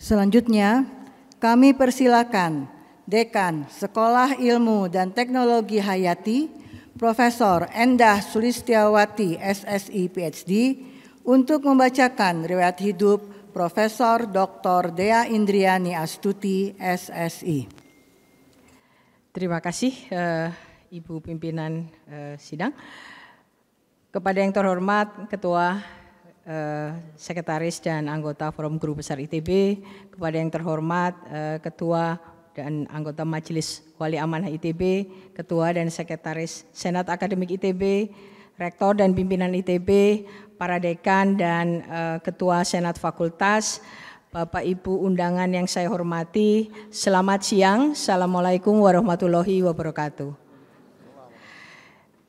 Selanjutnya, kami persilakan Dekan Sekolah Ilmu dan Teknologi Hayati, Profesor Endah Sulistiawati, SSI PhD, untuk membacakan riwayat hidup Profesor Dr. Dea Indriani Astuti, SSI. Terima kasih Ibu Pimpinan Sidang. Kepada yang terhormat Ketua, Sekretaris dan anggota Forum Guru Besar ITB, kepada yang terhormat Ketua dan anggota Majelis Wali Amanah ITB, Ketua dan Sekretaris Senat Akademik ITB, Rektor dan Pimpinan ITB, para dekan dan Ketua Senat Fakultas, Bapak Ibu undangan yang saya hormati, selamat siang, Assalamualaikum warahmatullahi wabarakatuh.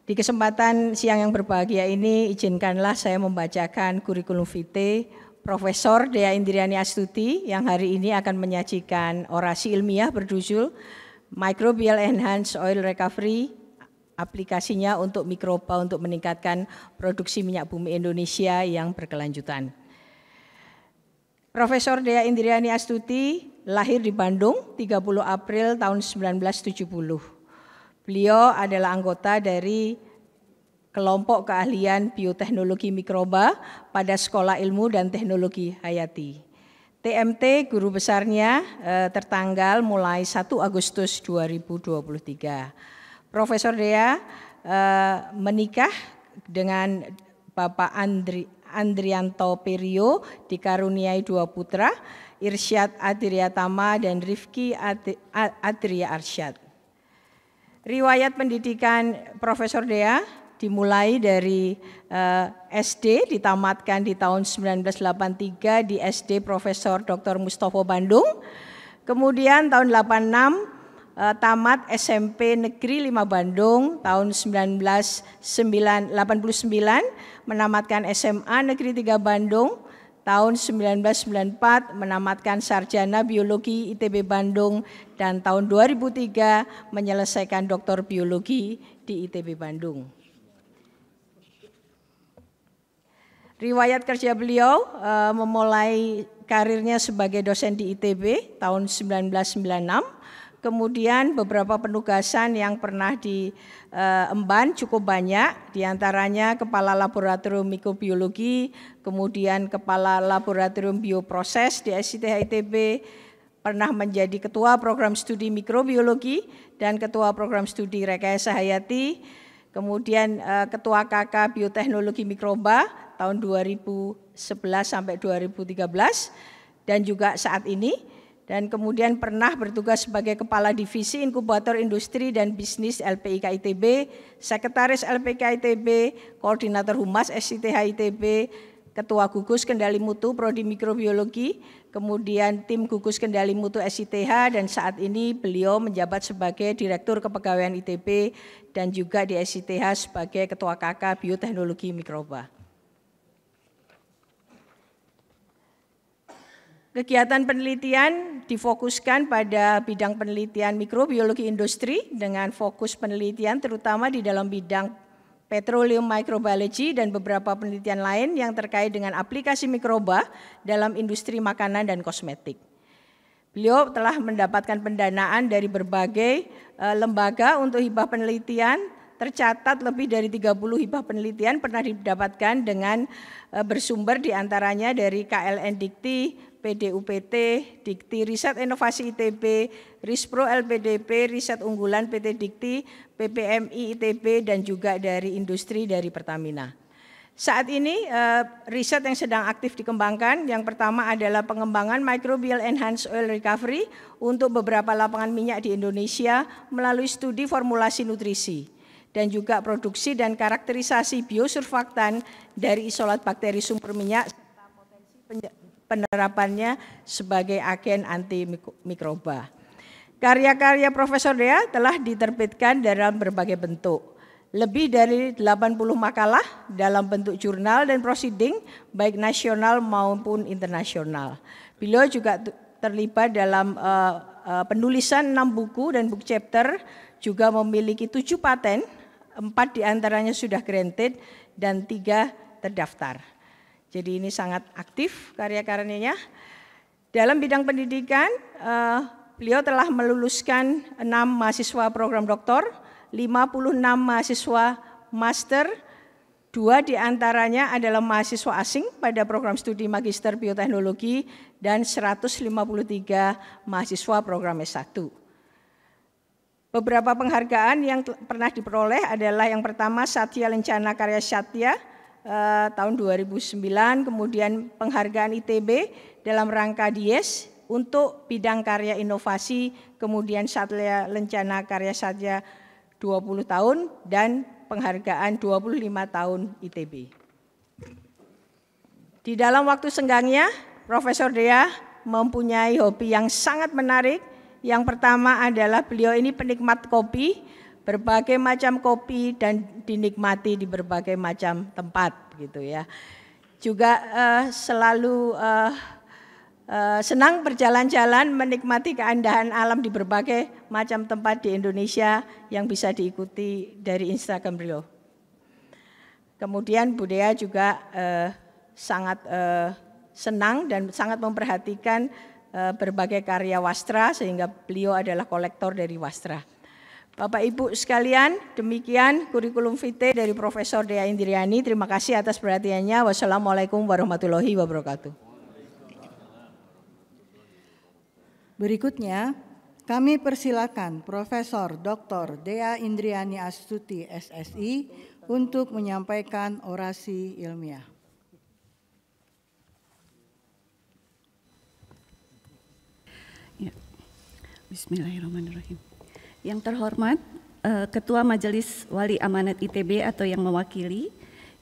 Di kesempatan siang yang berbahagia ini, izinkanlah saya membacakan kurikulum vitae Profesor Dea Indriani Astuti yang hari ini akan menyajikan orasi ilmiah berjudul Microbial Enhanced Oil Recovery, aplikasinya untuk mikroba untuk meningkatkan produksi minyak bumi Indonesia yang berkelanjutan. Profesor Dea Indriani Astuti lahir di Bandung 30 April tahun 1970. Beliau adalah anggota dari kelompok keahlian bioteknologi mikroba pada Sekolah Ilmu dan Teknologi Hayati. TMT guru besarnya tertanggal mulai 1 Agustus 2023. Profesor Dea menikah dengan Bapak Andrianto Perio, dikaruniai 2 putra, Irsyad Adriyatama dan Rifki Adria Arsyad. Riwayat pendidikan Profesor Dea dimulai dari SD, ditamatkan di tahun 1983 di SD Profesor Dr. Mustopo Bandung. Kemudian tahun 86 tamat SMP Negeri 5 Bandung, tahun 1989 menamatkan SMA Negeri 3 Bandung, tahun 1994 menamatkan Sarjana Biologi ITB Bandung, dan tahun 2003 menyelesaikan Doktor Biologi di ITB Bandung. Riwayat kerja beliau memulai karirnya sebagai dosen di ITB tahun 1996, kemudian beberapa penugasan yang pernah diemban cukup banyak, diantaranya Kepala Laboratorium Mikrobiologi, kemudian Kepala Laboratorium Bioproses di SITH ITB, pernah menjadi Ketua Program Studi Mikrobiologi dan Ketua Program Studi Rekayasa Hayati, kemudian Ketua KK Bioteknologi Mikroba tahun 2011 sampai 2013 dan juga saat ini, dan kemudian pernah bertugas sebagai Kepala Divisi Inkubator Industri dan Bisnis LPIK ITB, Sekretaris LPIK ITB, Koordinator Humas SITH ITB, Ketua Gugus Kendali Mutu Prodi Mikrobiologi, kemudian tim Gugus Kendali Mutu SITH, dan saat ini beliau menjabat sebagai Direktur Kepegawaian ITB dan juga di SITH sebagai Ketua KK Bioteknologi Mikroba. Kegiatan penelitian difokuskan pada bidang penelitian mikrobiologi industri dengan fokus penelitian terutama di dalam bidang petroleum microbiology dan beberapa penelitian lain yang terkait dengan aplikasi mikroba dalam industri makanan dan kosmetik. Beliau telah mendapatkan pendanaan dari berbagai lembaga untuk hibah penelitian, tercatat lebih dari 30 hibah penelitian pernah didapatkan dengan bersumber diantaranya dari KLN Dikti, PDUPT, Dikti Riset Inovasi ITB, Rispro LPDP, Riset Unggulan PT Dikti, PPMI ITB, dan juga dari industri dari Pertamina. Saat ini riset yang sedang aktif dikembangkan, yang pertama adalah pengembangan Microbial Enhanced Oil Recovery untuk beberapa lapangan minyak di Indonesia melalui studi formulasi nutrisi, dan juga produksi dan karakterisasi biosurfaktan dari isolat bakteri sumber minyak, serta potensi penerapannya sebagai agen antimikroba. Karya-karya Profesor Dea telah diterbitkan dalam berbagai bentuk. Lebih dari 80 makalah dalam bentuk jurnal dan proceeding baik nasional maupun internasional. Beliau juga terlibat dalam penulisan 6 buku dan book chapter, juga memiliki 7 paten, 4 diantaranya sudah granted dan 3 terdaftar. Jadi ini sangat aktif karya-karyanya. Dalam bidang pendidikan, beliau telah meluluskan 6 mahasiswa program doktor, 56 mahasiswa master, 2 diantaranya adalah mahasiswa asing pada program studi magister bioteknologi, dan 153 mahasiswa program S1. Beberapa penghargaan yang pernah diperoleh adalah yang pertama Satya Lencana Karya Satya tahun 2009, kemudian penghargaan ITB dalam rangka DIES untuk bidang karya inovasi, kemudian Satya Lencana Karya Satya 20 tahun dan penghargaan 25 tahun ITB. Di dalam waktu senggangnya, Profesor Dea mempunyai hobi yang sangat menarik. Yang pertama adalah beliau ini penikmat kopi, berbagai macam kopi dan dinikmati di berbagai macam tempat gitu ya. Juga selalu senang berjalan-jalan menikmati keindahan alam di berbagai macam tempat di Indonesia yang bisa diikuti dari Instagram beliau. Kemudian Bu Dea juga sangat senang dan sangat memperhatikan berbagai karya wastra sehingga beliau adalah kolektor dari wastra. Bapak Ibu sekalian, demikian kurikulum vitae dari Profesor Dea Indriani. Terima kasih atas perhatiannya. Wassalamualaikum warahmatullahi wabarakatuh. Berikutnya, kami persilakan Profesor Dr. Dea Indriani Astuti SSI untuk menyampaikan orasi ilmiah. Bismillahirrahmanirrahim. Yang terhormat Ketua Majelis Wali Amanat ITB atau yang mewakili,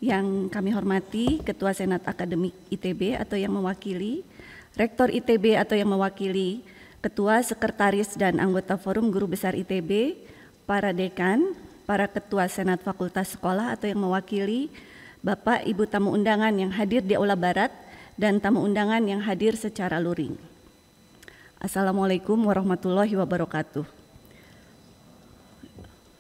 yang kami hormati Ketua Senat Akademik ITB atau yang mewakili, Rektor ITB atau yang mewakili, Ketua, Sekretaris dan anggota Forum Guru Besar ITB, para dekan, para Ketua Senat Fakultas Sekolah atau yang mewakili, Bapak Ibu tamu undangan yang hadir di Aula Barat dan tamu undangan yang hadir secara luring. Assalamualaikum warahmatullahi wabarakatuh.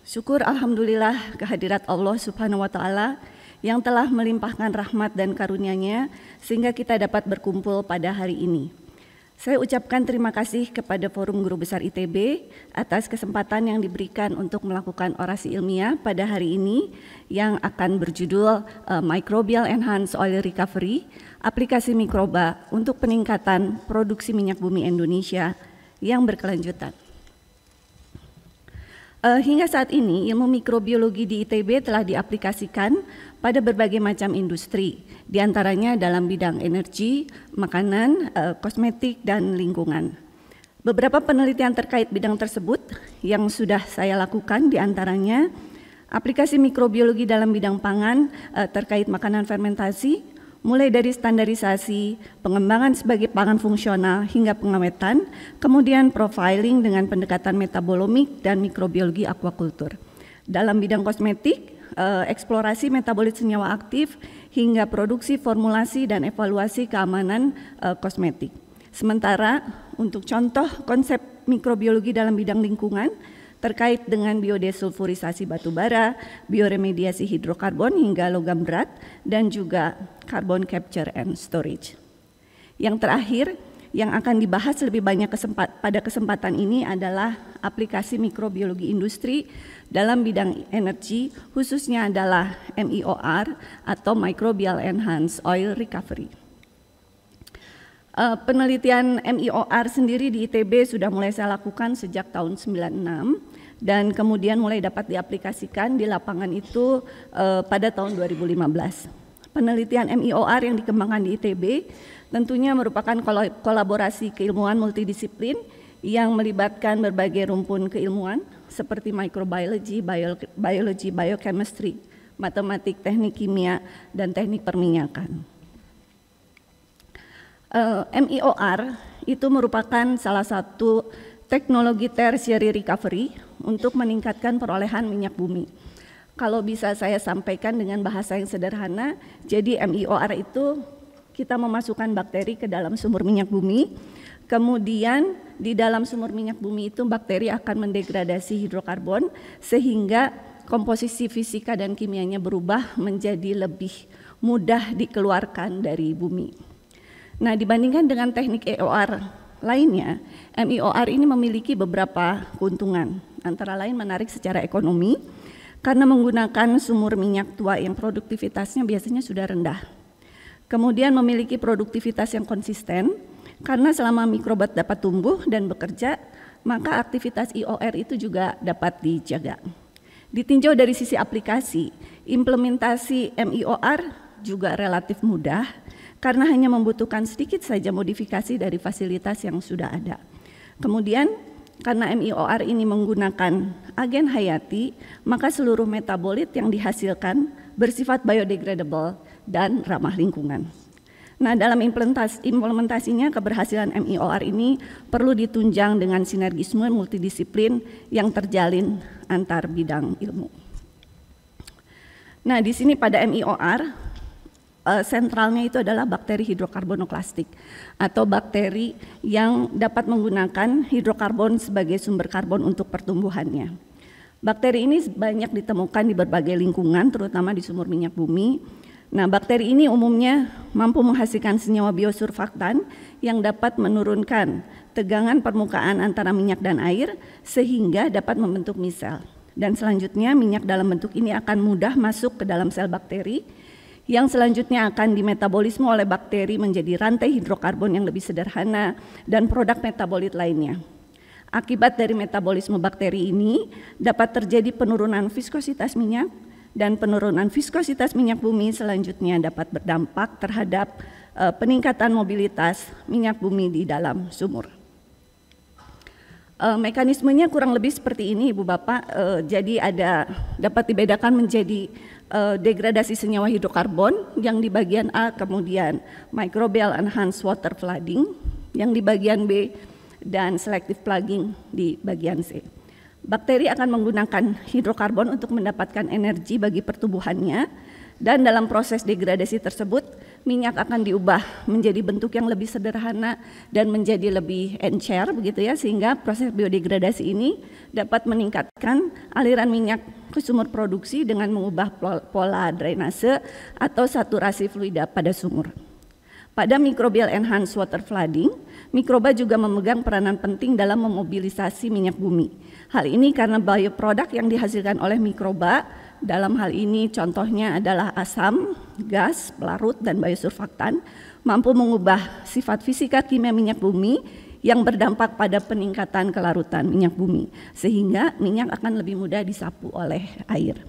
Syukur alhamdulillah kehadirat Allah Subhanahu wa taala yang telah melimpahkan rahmat dan karunia-Nya sehingga kita dapat berkumpul pada hari ini. Saya ucapkan terima kasih kepada Forum Guru Besar ITB atas kesempatan yang diberikan untuk melakukan orasi ilmiah pada hari ini yang akan berjudul Microbial Enhanced Oil Recovery, aplikasi mikroba untuk peningkatan produksi minyak bumi Indonesia yang berkelanjutan. Hingga saat ini ilmu mikrobiologi di ITB telah diaplikasikan pada berbagai macam industri, diantaranya dalam bidang energi, makanan, kosmetik, dan lingkungan. Beberapa penelitian terkait bidang tersebut yang sudah saya lakukan diantaranya aplikasi mikrobiologi dalam bidang pangan terkait makanan fermentasi, mulai dari standarisasi, pengembangan sebagai pangan fungsional hingga pengawetan, kemudian profiling dengan pendekatan metabolomik dan mikrobiologi aquaculture. Dalam bidang kosmetik, eksplorasi metabolit senyawa aktif hingga produksi formulasi dan evaluasi keamanan kosmetik. Sementara untuk contoh konsep mikrobiologi dalam bidang lingkungan terkait dengan biodesulfurisasi batubara, bioremediasi hidrokarbon hingga logam berat, dan juga carbon capture and storage. Yang terakhir, yang akan dibahas lebih banyak pada kesempatan ini adalah aplikasi mikrobiologi industri dalam bidang energi, khususnya adalah MIOR atau Microbial Enhanced Oil Recovery. Penelitian MIOR sendiri di ITB sudah mulai saya lakukan sejak tahun 96 dan kemudian mulai dapat diaplikasikan di lapangan itu pada tahun 2015. Penelitian MIOR yang dikembangkan di ITB tentunya merupakan kolaborasi keilmuan multidisiplin yang melibatkan berbagai rumpun keilmuan seperti microbiology, biology, biochemistry, matematik, teknik kimia, dan teknik perminyakan. MIOR itu merupakan salah satu teknologi tertiary recovery untuk meningkatkan perolehan minyak bumi. Kalau bisa saya sampaikan dengan bahasa yang sederhana, jadi MIOR itu kita memasukkan bakteri ke dalam sumur minyak bumi, kemudian di dalam sumur minyak bumi itu bakteri akan mendegradasi hidrokarbon sehingga komposisi fisika dan kimianya berubah menjadi lebih mudah dikeluarkan dari bumi. Nah, dibandingkan dengan teknik EOR lainnya, MEOR ini memiliki beberapa keuntungan, antara lain menarik secara ekonomi karena menggunakan sumur minyak tua yang produktivitasnya biasanya sudah rendah. Kemudian memiliki produktivitas yang konsisten karena selama mikroba dapat tumbuh dan bekerja, maka aktivitas EOR itu juga dapat dijaga. Ditinjau dari sisi aplikasi, implementasi MEOR juga relatif mudah karena hanya membutuhkan sedikit saja modifikasi dari fasilitas yang sudah ada. Kemudian karena MEOR ini menggunakan agen hayati, maka seluruh metabolit yang dihasilkan bersifat biodegradable dan ramah lingkungan. Nah, dalam implementasinya keberhasilan MEOR ini perlu ditunjang dengan sinergisme multidisiplin yang terjalin antar bidang ilmu. Nah, di sini pada MEOR sentralnya itu adalah bakteri hidrokarbonoklastik atau bakteri yang dapat menggunakan hidrokarbon sebagai sumber karbon untuk pertumbuhannya. Bakteri ini banyak ditemukan di berbagai lingkungan, terutama di sumur minyak bumi. Nah, bakteri ini umumnya mampu menghasilkan senyawa biosurfaktan yang dapat menurunkan tegangan permukaan antara minyak dan air sehingga dapat membentuk misel. Dan selanjutnya minyak dalam bentuk ini akan mudah masuk ke dalam sel bakteri yang selanjutnya akan dimetabolisme oleh bakteri menjadi rantai hidrokarbon yang lebih sederhana dan produk metabolit lainnya. Akibat dari metabolisme bakteri ini dapat terjadi penurunan viskositas minyak, dan penurunan viskositas minyak bumi selanjutnya dapat berdampak terhadap peningkatan mobilitas minyak bumi di dalam sumur. Mekanismenya kurang lebih seperti ini, Ibu Bapak. Jadi dapat dibedakan menjadi degradasi senyawa hidrokarbon yang di bagian A, kemudian microbial enhanced water flooding yang di bagian B, dan selective plugging di bagian C. Bakteri akan menggunakan hidrokarbon untuk mendapatkan energi bagi pertumbuhannya, dan dalam proses degradasi tersebut minyak akan diubah menjadi bentuk yang lebih sederhana dan menjadi lebih encer begitu ya, sehingga proses biodegradasi ini dapat meningkatkan aliran minyak ke sumur produksi dengan mengubah pola drainase atau saturasi fluida pada sumur. Pada microbial enhanced water flooding, mikroba juga memegang peranan penting dalam memobilisasi minyak bumi. Hal ini karena bioproduk yang dihasilkan oleh mikroba, dalam hal ini contohnya adalah asam, gas, pelarut, dan biosurfaktan, mampu mengubah sifat fisika kimia minyak bumi yang berdampak pada peningkatan kelarutan minyak bumi, sehingga minyak akan lebih mudah disapu oleh air.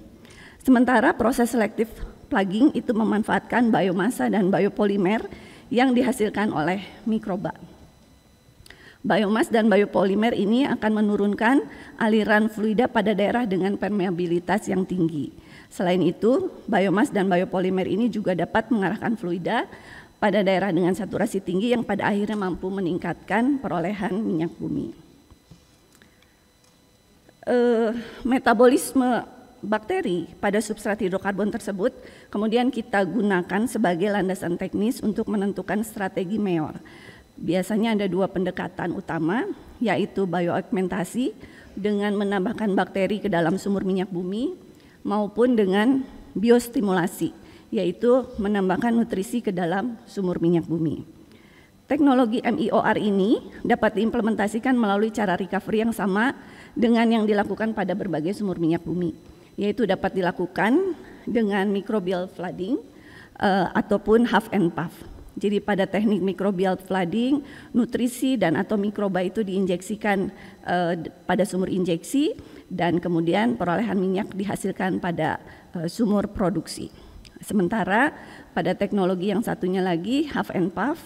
Sementara proses selektif plugging itu memanfaatkan biomasa dan biopolimer yang dihasilkan oleh mikroba. Biomas dan biopolimer ini akan menurunkan aliran fluida pada daerah dengan permeabilitas yang tinggi. Selain itu, biomas dan biopolimer ini juga dapat mengarahkan fluida pada daerah dengan saturasi tinggi yang pada akhirnya mampu meningkatkan perolehan minyak bumi. Metabolisme bakteri pada substrat hidrokarbon tersebut kemudian kita gunakan sebagai landasan teknis untuk menentukan strategi MEOR. Biasanya ada dua pendekatan utama, yaitu bioaugmentasi dengan menambahkan bakteri ke dalam sumur minyak bumi maupun dengan biostimulasi, yaitu menambahkan nutrisi ke dalam sumur minyak bumi. Teknologi MEOR ini dapat diimplementasikan melalui cara recovery yang sama dengan yang dilakukan pada berbagai sumur minyak bumi, yaitu dapat dilakukan dengan microbial flooding ataupun half and puff. Jadi pada teknik microbial flooding, nutrisi dan atau mikroba itu diinjeksikan pada sumur injeksi dan kemudian perolehan minyak dihasilkan pada sumur produksi. Sementara pada teknologi yang satunya lagi, half and puff,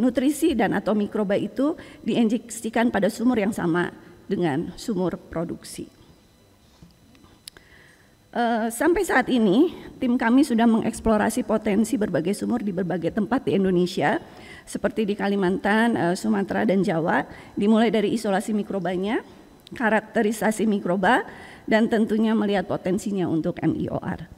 nutrisi dan atau mikroba itu diinjeksikan pada sumur yang sama dengan sumur produksi. Sampai saat ini, tim kami sudah mengeksplorasi potensi berbagai sumur di berbagai tempat di Indonesia, seperti di Kalimantan, Sumatera, dan Jawa, dimulai dari isolasi mikrobanya, karakterisasi mikroba, dan tentunya melihat potensinya untuk MEOR.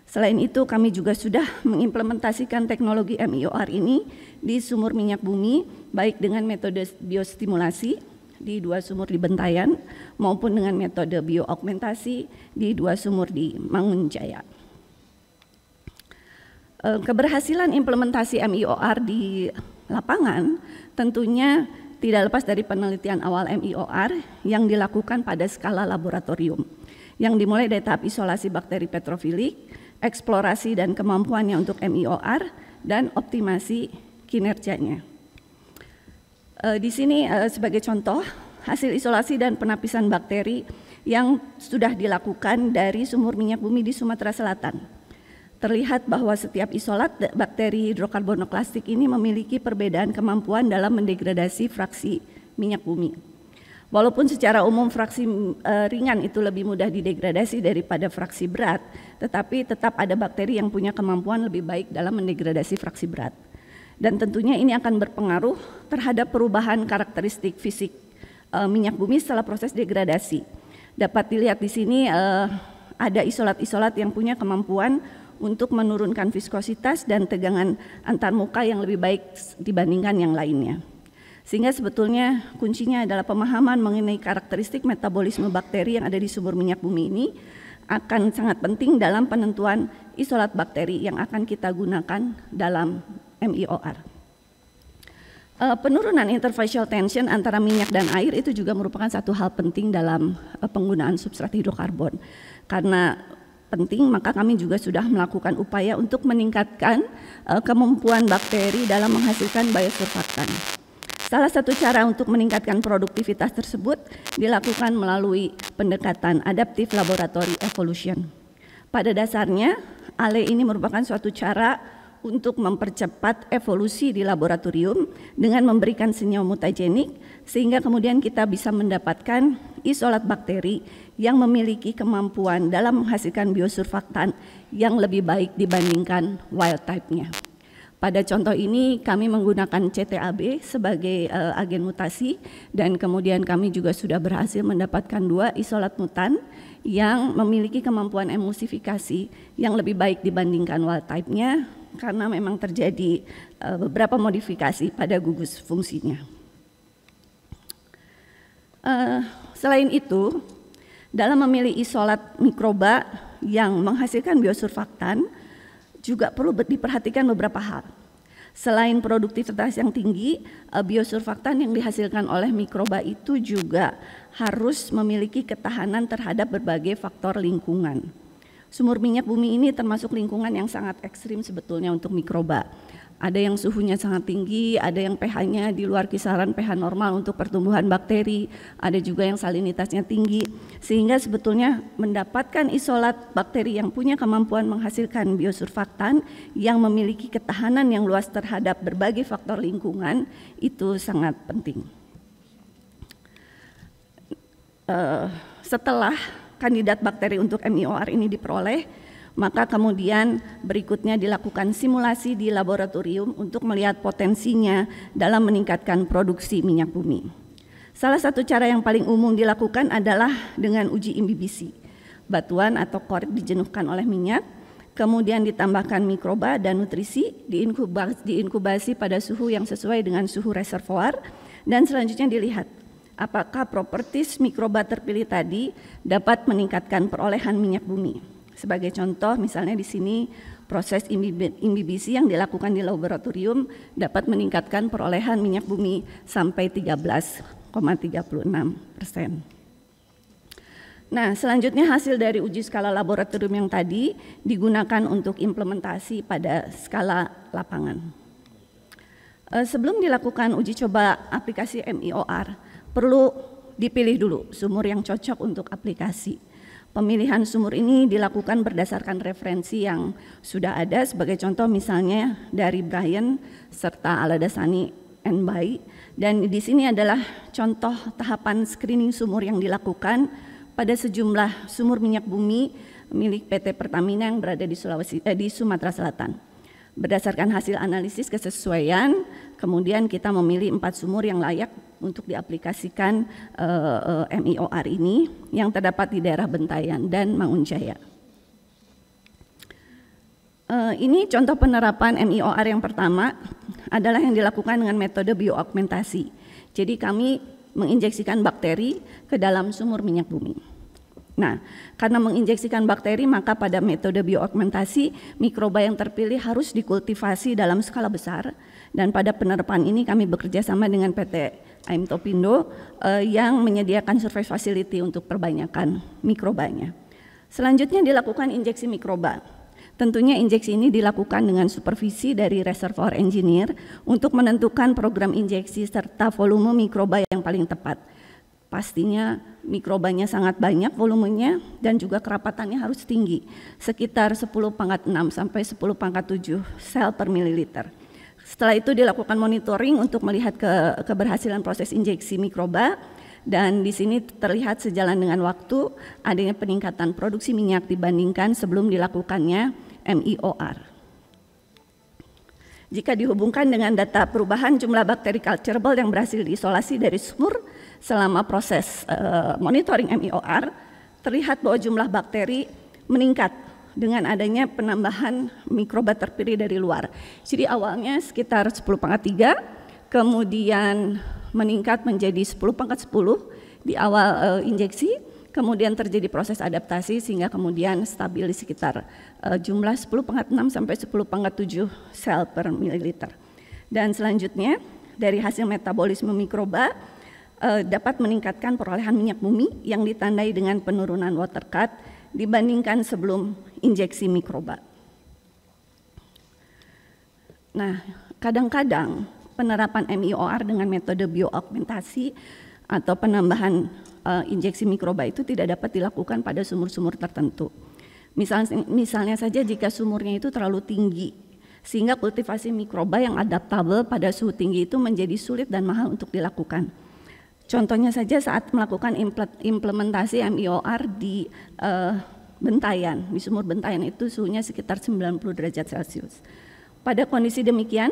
Selain itu, kami juga sudah mengimplementasikan teknologi MEOR ini di sumur minyak bumi, baik dengan metode biostimulasi, di 2 sumur di Bentayan maupun dengan metode bioaugmentasi di 2 sumur di Mangunjaya. Keberhasilan implementasi MIOR di lapangan tentunya tidak lepas dari penelitian awal MIOR yang dilakukan pada skala laboratorium, yang dimulai dari tahap isolasi bakteri petrofilik, eksplorasi dan kemampuannya untuk MIOR, dan optimasi kinerjanya. Di sini sebagai contoh, hasil isolasi dan penapisan bakteri yang sudah dilakukan dari sumur minyak bumi di Sumatera Selatan. Terlihat bahwa setiap isolat bakteri hidrokarbonoklastik ini memiliki perbedaan kemampuan dalam mendegradasi fraksi minyak bumi. Walaupun secara umum fraksi ringan itu lebih mudah didegradasi daripada fraksi berat, tetapi tetap ada bakteri yang punya kemampuan lebih baik dalam mendegradasi fraksi berat. Dan tentunya ini akan berpengaruh terhadap perubahan karakteristik fisik minyak bumi setelah proses degradasi. Dapat dilihat di sini ada isolat-isolat yang punya kemampuan untuk menurunkan viskositas dan tegangan antarmuka yang lebih baik dibandingkan yang lainnya. Sehingga sebetulnya kuncinya adalah pemahaman mengenai karakteristik metabolisme bakteri yang ada di sumur minyak bumi ini akan sangat penting dalam penentuan isolat bakteri yang akan kita gunakan dalam MIOR. Penurunan interfacial tension antara minyak dan air itu juga merupakan satu hal penting dalam penggunaan substrat hidrokarbon. Karena penting, maka kami juga sudah melakukan upaya untuk meningkatkan kemampuan bakteri dalam menghasilkan biosurfaktan. Salah satu cara untuk meningkatkan produktivitas tersebut dilakukan melalui pendekatan adaptive laboratory evolution. Pada dasarnya, ALE ini merupakan suatu cara untuk mempercepat evolusi di laboratorium dengan memberikan senyawa mutagenik sehingga kemudian kita bisa mendapatkan isolat bakteri yang memiliki kemampuan dalam menghasilkan biosurfaktan yang lebih baik dibandingkan wild type-nya. Pada contoh ini kami menggunakan CTAB sebagai agen mutasi dan kemudian kami juga sudah berhasil mendapatkan 2 isolat mutan yang memiliki kemampuan emulsifikasi yang lebih baik dibandingkan wild type-nya karena memang terjadi beberapa modifikasi pada gugus fungsinya. Selain itu, dalam memilih isolat mikroba yang menghasilkan biosurfaktan juga perlu diperhatikan beberapa hal. Selain produktivitas yang tinggi, biosurfaktan yang dihasilkan oleh mikroba itu juga harus memiliki ketahanan terhadap berbagai faktor lingkungan. Sumur minyak bumi ini termasuk lingkungan yang sangat ekstrim sebetulnya untuk mikroba. Ada yang suhunya sangat tinggi, ada yang pH-nya di luar kisaran pH normal untuk pertumbuhan bakteri, ada juga yang salinitasnya tinggi. Sehingga sebetulnya mendapatkan isolat bakteri yang punya kemampuan menghasilkan biosurfaktan yang memiliki ketahanan yang luas terhadap berbagai faktor lingkungan itu sangat penting. Setelah kandidat bakteri untuk MIOR ini diperoleh, maka kemudian berikutnya dilakukan simulasi di laboratorium untuk melihat potensinya dalam meningkatkan produksi minyak bumi. Salah satu cara yang paling umum dilakukan adalah dengan uji imbibisi. Batuan atau korit dijenuhkan oleh minyak, kemudian ditambahkan mikroba dan nutrisi, diinkubasi pada suhu yang sesuai dengan suhu reservoir, dan selanjutnya dilihat apakah properties mikroba terpilih tadi dapat meningkatkan perolehan minyak bumi. Sebagai contoh, misalnya di sini proses imbibisi yang dilakukan di laboratorium dapat meningkatkan perolehan minyak bumi sampai 13,36%. Nah, selanjutnya hasil dari uji skala laboratorium yang tadi digunakan untuk implementasi pada skala lapangan. Sebelum dilakukan uji coba aplikasi MIOR, perlu dipilih dulu sumur yang cocok untuk aplikasi. Pemilihan sumur ini dilakukan berdasarkan referensi yang sudah ada, sebagai contoh misalnya dari Brian serta Aladasani and Bai, dan di sini adalah contoh tahapan screening sumur yang dilakukan pada sejumlah sumur minyak bumi milik PT Pertamina yang berada di Sumatera Selatan. Berdasarkan hasil analisis kesesuaian, kemudian kita memilih 4 sumur yang layak untuk diaplikasikan MIOR ini yang terdapat di daerah Bentayan dan Mangunjaya. Ini contoh penerapan MIOR yang pertama adalah yang dilakukan dengan metode bioaugmentasi. Jadi kami menginjeksikan bakteri ke dalam sumur minyak bumi. Nah, karena menginjeksikan bakteri, maka pada metode bioaugmentasi, mikroba yang terpilih harus dikultivasi dalam skala besar. Dan pada penerapan ini kami bekerja sama dengan PT AIM Topindo yang menyediakan surface facility untuk perbanyakan mikrobanya. Selanjutnya dilakukan injeksi mikroba. Tentunya injeksi ini dilakukan dengan supervisi dari reservoir engineer untuk menentukan program injeksi serta volume mikroba yang paling tepat. Pastinya mikrobanya sangat banyak volumenya dan juga kerapatannya harus tinggi, sekitar 10⁻⁶ sampai 10⁻⁷ sel per mililiter. Setelah itu dilakukan monitoring untuk melihat keberhasilan proses injeksi mikroba, dan di sini terlihat sejalan dengan waktu adanya peningkatan produksi minyak dibandingkan sebelum dilakukannya MIOR. Jika dihubungkan dengan data perubahan jumlah bakteri culturable yang berhasil diisolasi dari sumur selama proses monitoring MIOR, terlihat bahwa jumlah bakteri meningkat dengan adanya penambahan mikroba terpilih dari luar. Jadi awalnya sekitar 10⁻⁵, kemudian meningkat menjadi 10⁻⁻ di awal injeksi, kemudian terjadi proses adaptasi sehingga kemudian stabil di sekitar jumlah 10⁻⁶ sampai 10⁻⁷ sel per mililiter. Dan selanjutnya dari hasil metabolisme mikroba dapat meningkatkan perolehan minyak bumi yang ditandai dengan penurunan water cut dibandingkan sebelum injeksi mikroba. Nah, kadang-kadang penerapan MIOR dengan metode bioaugmentasi atau penambahan injeksi mikroba itu tidak dapat dilakukan pada sumur-sumur tertentu. Misalnya saja jika sumurnya itu terlalu tinggi, sehingga kultivasi mikroba yang adaptabel pada suhu tinggi itu menjadi sulit dan mahal untuk dilakukan. Contohnya saja saat melakukan implementasi MIOR di Bentayan, di sumur Bentayan itu suhunya sekitar 90 derajat Celcius. Pada kondisi demikian,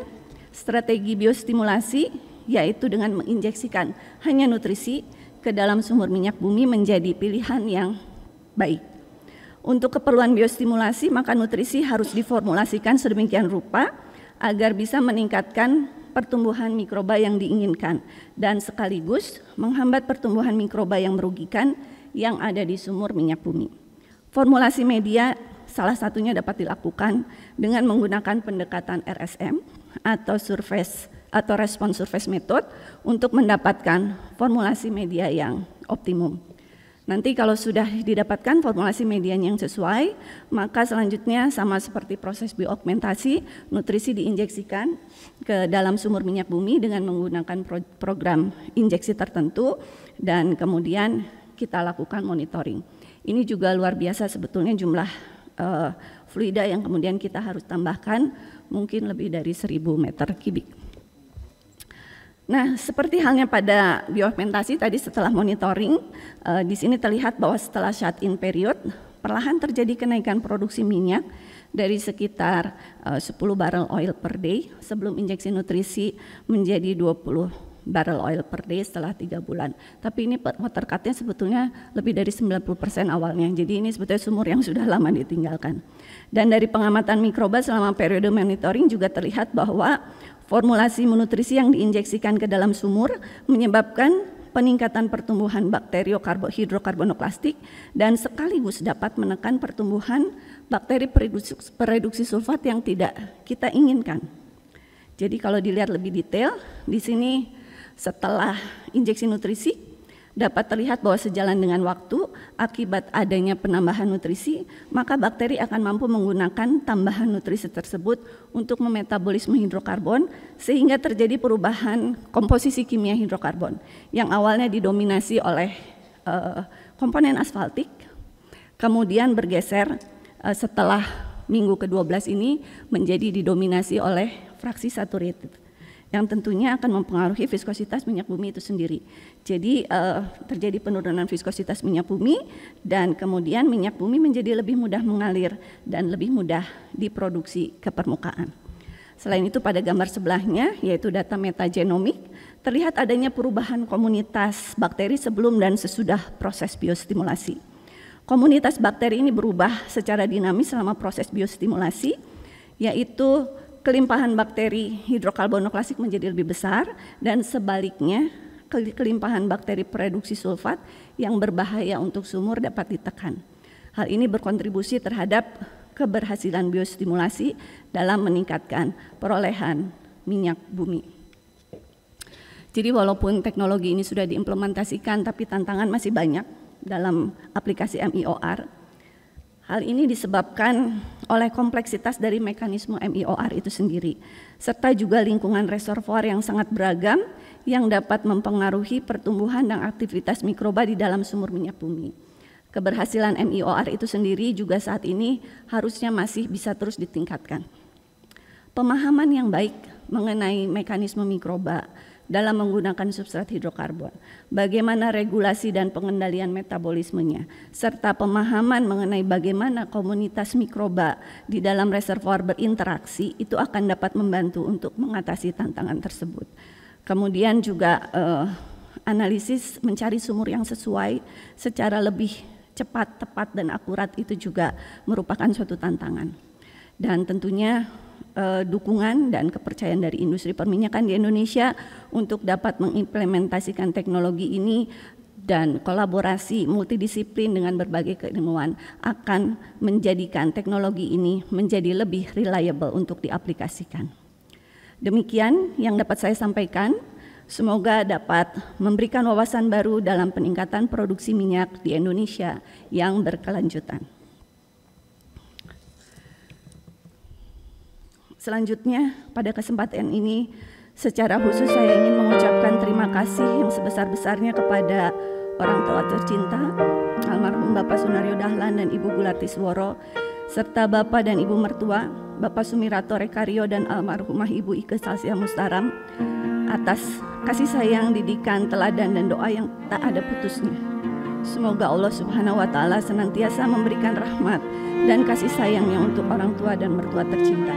strategi biostimulasi yaitu dengan menginjeksikan hanya nutrisi ke dalam sumur minyak bumi menjadi pilihan yang baik. Untuk keperluan biostimulasi, maka nutrisi harus diformulasikan sedemikian rupa agar bisa meningkatkan pertumbuhan mikroba yang diinginkan dan sekaligus menghambat pertumbuhan mikroba yang merugikan yang ada di sumur minyak bumi. Formulasi media salah satunya dapat dilakukan dengan menggunakan pendekatan RSM atau response surface method untuk mendapatkan formulasi media yang optimum. Nanti kalau sudah didapatkan formulasi medianya yang sesuai, maka selanjutnya sama seperti proses bioaugmentasi, nutrisi diinjeksikan ke dalam sumur minyak bumi dengan menggunakan program injeksi tertentu dan kemudian kita lakukan monitoring. Ini juga luar biasa sebetulnya jumlah fluida yang kemudian kita harus tambahkan, mungkin lebih dari 1000 meter kubik. Nah, seperti halnya pada bioaugmentasi tadi setelah monitoring, di sini terlihat bahwa setelah shut-in period, perlahan terjadi kenaikan produksi minyak dari sekitar 10 barrel oil per day sebelum injeksi nutrisi menjadi 20 barrel oil per day setelah 3 bulan. Tapi ini water cut-nya sebetulnya lebih dari 90% awalnya, jadi ini sebetulnya sumur yang sudah lama ditinggalkan. Dan dari pengamatan mikroba selama periode monitoring juga terlihat bahwa formulasi nutrisi yang diinjeksikan ke dalam sumur menyebabkan peningkatan pertumbuhan hidrokarbonoklastik dan sekaligus dapat menekan pertumbuhan bakteri pereduksi sulfat yang tidak kita inginkan. Jadi kalau dilihat lebih detail, di sini setelah injeksi nutrisi dapat terlihat bahwa sejalan dengan waktu akibat adanya penambahan nutrisi, maka bakteri akan mampu menggunakan tambahan nutrisi tersebut untuk memetabolisme hidrokarbon sehingga terjadi perubahan komposisi kimia hidrokarbon yang awalnya didominasi oleh komponen asfaltik, kemudian bergeser setelah minggu ke-12 ini menjadi didominasi oleh fraksi saturated, yang tentunya akan mempengaruhi viskositas minyak bumi itu sendiri. Jadi terjadi penurunan viskositas minyak bumi dan kemudian minyak bumi menjadi lebih mudah mengalir dan lebih mudah diproduksi ke permukaan. Selain itu pada gambar sebelahnya yaitu data metagenomik, terlihat adanya perubahan komunitas bakteri sebelum dan sesudah proses biostimulasi. Komunitas bakteri ini berubah secara dinamis selama proses biostimulasi, yaitu kelimpahan bakteri hidrokarbonoklastik menjadi lebih besar dan sebaliknya kelimpahan bakteri produksi sulfat yang berbahaya untuk sumur dapat ditekan. Hal ini berkontribusi terhadap keberhasilan biostimulasi dalam meningkatkan perolehan minyak bumi. Jadi walaupun teknologi ini sudah diimplementasikan, tapi tantangan masih banyak dalam aplikasi MIOR. Hal ini disebabkan oleh kompleksitas dari mekanisme MIOR itu sendiri, serta juga lingkungan reservoir yang sangat beragam yang dapat mempengaruhi pertumbuhan dan aktivitas mikroba di dalam sumur minyak bumi. Keberhasilan MIOR itu sendiri juga saat ini harusnya masih bisa terus ditingkatkan. Pemahaman yang baik mengenai mekanisme mikroba dalam menggunakan substrat hidrokarbon, bagaimana regulasi dan pengendalian metabolismenya, serta pemahaman mengenai bagaimana komunitas mikroba di dalam reservoir berinteraksi itu akan dapat membantu untuk mengatasi tantangan tersebut. Kemudian juga analisis mencari sumur yang sesuai secara lebih cepat, tepat, dan akurat itu juga merupakan suatu tantangan. Dan tentunya dukungan dan kepercayaan dari industri perminyakan di Indonesia untuk dapat mengimplementasikan teknologi ini dan kolaborasi multidisiplin dengan berbagai keilmuan akan menjadikan teknologi ini menjadi lebih reliable untuk diaplikasikan. Demikian yang dapat saya sampaikan. Semoga dapat memberikan wawasan baru dalam peningkatan produksi minyak di Indonesia yang berkelanjutan. Selanjutnya, pada kesempatan ini, secara khusus saya ingin mengucapkan terima kasih yang sebesar-besarnya kepada orang tua tercinta, almarhum Bapak Sunario Dahlan dan Ibu Gulartisworo, serta Bapak dan Ibu mertua, Bapak Sumirato Rekario dan almarhumah Ibu Ike Salsia Mustaram, atas kasih sayang, didikan, teladan, dan doa yang tak ada putusnya. Semoga Allah Subhanahu wa Ta'ala senantiasa memberikan rahmat dan kasih sayangnya untuk orang tua dan mertua tercinta.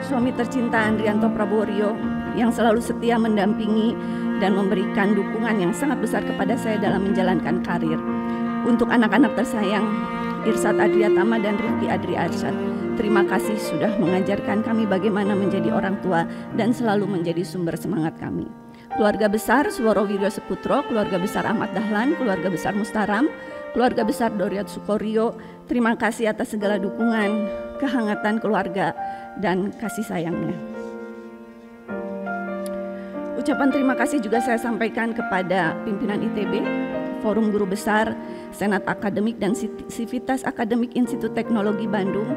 Suami tercinta Andrianto Prabowo yang selalu setia mendampingi dan memberikan dukungan yang sangat besar kepada saya dalam menjalankan karir. Untuk anak-anak tersayang Irsat Adriatama dan Rifki Adri Arsyad, terima kasih sudah mengajarkan kami bagaimana menjadi orang tua dan selalu menjadi sumber semangat kami. Keluarga besar Suworo Wiryo Seputro, keluarga besar Ahmad Dahlan, keluarga besar Mustaram, keluarga besar Doriat Sukoryo, terima kasih atas segala dukungan, kehangatan keluarga, dan kasih sayangnya. Ucapan terima kasih juga saya sampaikan kepada pimpinan ITB, Forum Guru Besar, Senat Akademik, dan Sivitas Akademik Institut Teknologi Bandung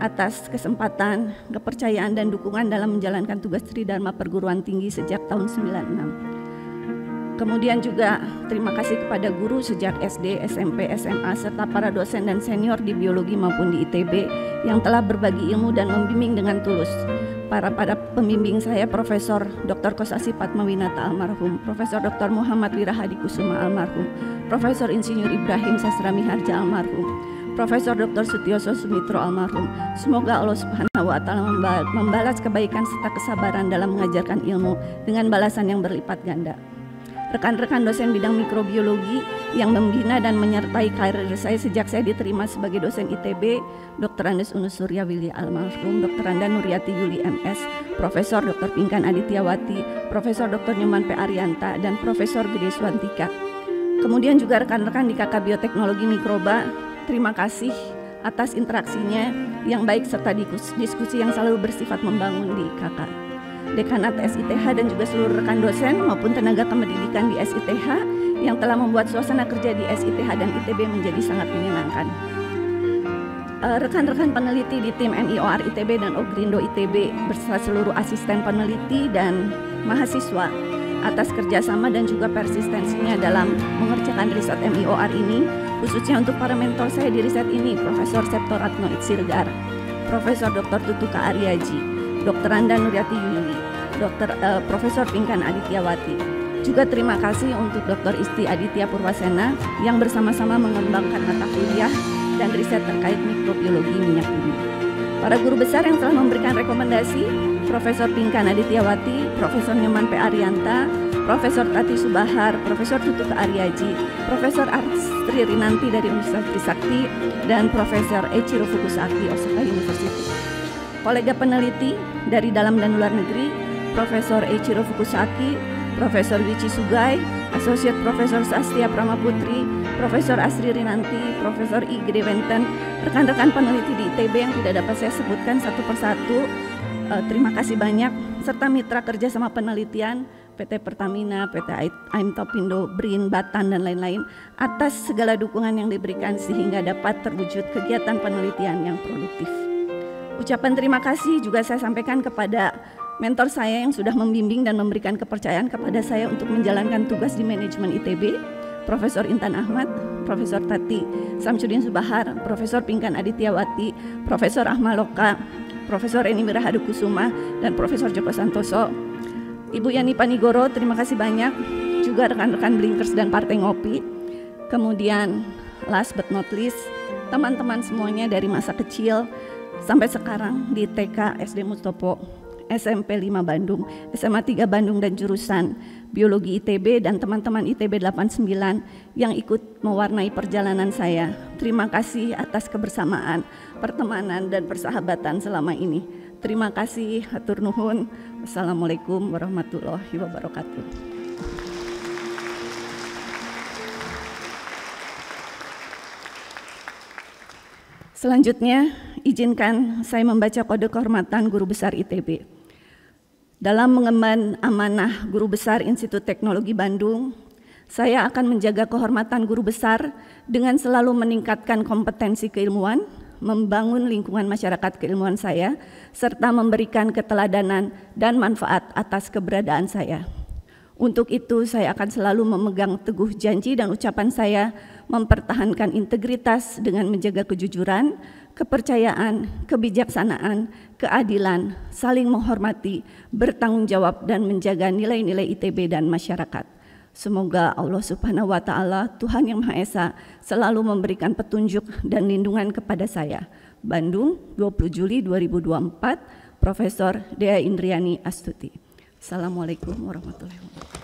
atas kesempatan, kepercayaan, dan dukungan dalam menjalankan tugas Tridharma Perguruan Tinggi sejak tahun 96. Kemudian juga terima kasih kepada guru sejak SD, SMP, SMA, serta para dosen dan senior di biologi maupun di ITB yang telah berbagi ilmu dan membimbing dengan tulus. Para pembimbing saya, Profesor Dr. Kosasi Padmawinata almarhum, Profesor Dr. Muhammad Wirahadi Kusuma almarhum, Profesor Insinyur Ibrahim Sastra Miharja almarhum, Profesor Dr. Sutioso Sumitro almarhum. Semoga Allah Subhanahu wa Ta'ala membalas kebaikan serta kesabaran dalam mengajarkan ilmu dengan balasan yang berlipat ganda. Rekan-rekan dosen bidang mikrobiologi yang membina dan menyertai karir saya sejak saya diterima sebagai dosen ITB, Dr. Andes Unus Surya Willy almarhum, Dr. Anda Nuryati Yuli MS, Profesor Dr. Pinkan Adityawati, Profesor Dr. Nyoman P. Arianta, dan Profesor Gede Swantika. Kemudian juga rekan-rekan di KK Bioteknologi Mikroba, terima kasih atas interaksinya yang baik serta diskusi yang selalu bersifat membangun di KK. Dekanat SITH dan juga seluruh rekan dosen maupun tenaga kependidikan di SITH yang telah membuat suasana kerja di SITH dan ITB menjadi sangat menyenangkan. Rekan-rekan peneliti di tim MIOR ITB dan Ogrindo ITB beserta seluruh asisten peneliti dan mahasiswa atas kerjasama dan juga persistensinya dalam mengerjakan riset MIOR ini, khususnya untuk para mentor saya di riset ini, Profesor Septo Ratno Itsiregar, Profesor Dr. Tutuka Aryaji, Dr. Anda Nuryati Yuli, Profesor Pinkan Adityawati. Juga terima kasih untuk Dr. Isti Aditya Purwasena yang bersama-sama mengembangkan mata kuliah dan riset terkait mikrobiologi minyak bumi. Para guru besar yang telah memberikan rekomendasi, Profesor Pinkan Adityawati, Profesor Nyoman P. Arianta, Profesor Tati Subahar, Profesor Tutuka Aryaji, Profesor Astri Rinanti dari Universitas Trisakti, dan Profesor Eiichiro Fukusaki Osaka University. Kolega peneliti dari dalam dan luar negeri, Profesor Eiichiro Fukusaki, Profesor Wici Sugai, Associate Profesor Sastia Pramaputri, Profesor Asri Rinanti, Profesor I. Gede Wenten, rekan-rekan peneliti di ITB yang tidak dapat saya sebutkan satu persatu, terima kasih banyak, serta mitra kerjasama penelitian, PT Pertamina, PT Aimtopindo, BRIN, Batan, dan lain-lain, atas segala dukungan yang diberikan sehingga dapat terwujud kegiatan penelitian yang produktif. Ucapan terima kasih juga saya sampaikan kepada mentor saya yang sudah membimbing dan memberikan kepercayaan kepada saya untuk menjalankan tugas di manajemen ITB, Profesor Intan Ahmad, Profesor Tati Samsudin Subahar, Profesor Pinkan Adityawati, Profesor Ahmad Loka, Profesor Eni Mirahadu Kusuma, dan Profesor Joko Santoso. Ibu Yani Panigoro, terima kasih banyak. Juga rekan-rekan Blinkers dan Partai Ngopi. Kemudian last but not least, teman-teman semuanya dari masa kecil sampai sekarang di TK SD Mustopo, SMP 5 Bandung, SMA 3 Bandung dan jurusan Biologi ITB, dan teman-teman ITB 89 yang ikut mewarnai perjalanan saya. Terima kasih atas kebersamaan, pertemanan, dan persahabatan selama ini. Terima kasih, hatur nuhun. Wassalamualaikum warahmatullahi wabarakatuh. Selanjutnya, izinkan saya membaca kode kehormatan Guru Besar ITB. Dalam mengemban amanah Guru Besar Institut Teknologi Bandung, saya akan menjaga kehormatan Guru Besar dengan selalu meningkatkan kompetensi keilmuan, membangun lingkungan masyarakat keilmuan saya, serta memberikan keteladanan dan manfaat atas keberadaan saya. Untuk itu, saya akan selalu memegang teguh janji dan ucapan saya mempertahankan integritas dengan menjaga kejujuran, kepercayaan, kebijaksanaan, keadilan, saling menghormati, bertanggung jawab, dan menjaga nilai-nilai ITB dan masyarakat. Semoga Allah Subhanahu wa Ta'ala, Tuhan Yang Maha Esa, selalu memberikan petunjuk dan lindungan kepada saya. Bandung, 20 Juli 2024, Profesor Dea Indriani Astuti. Assalamualaikum warahmatullahi wabarakatuh.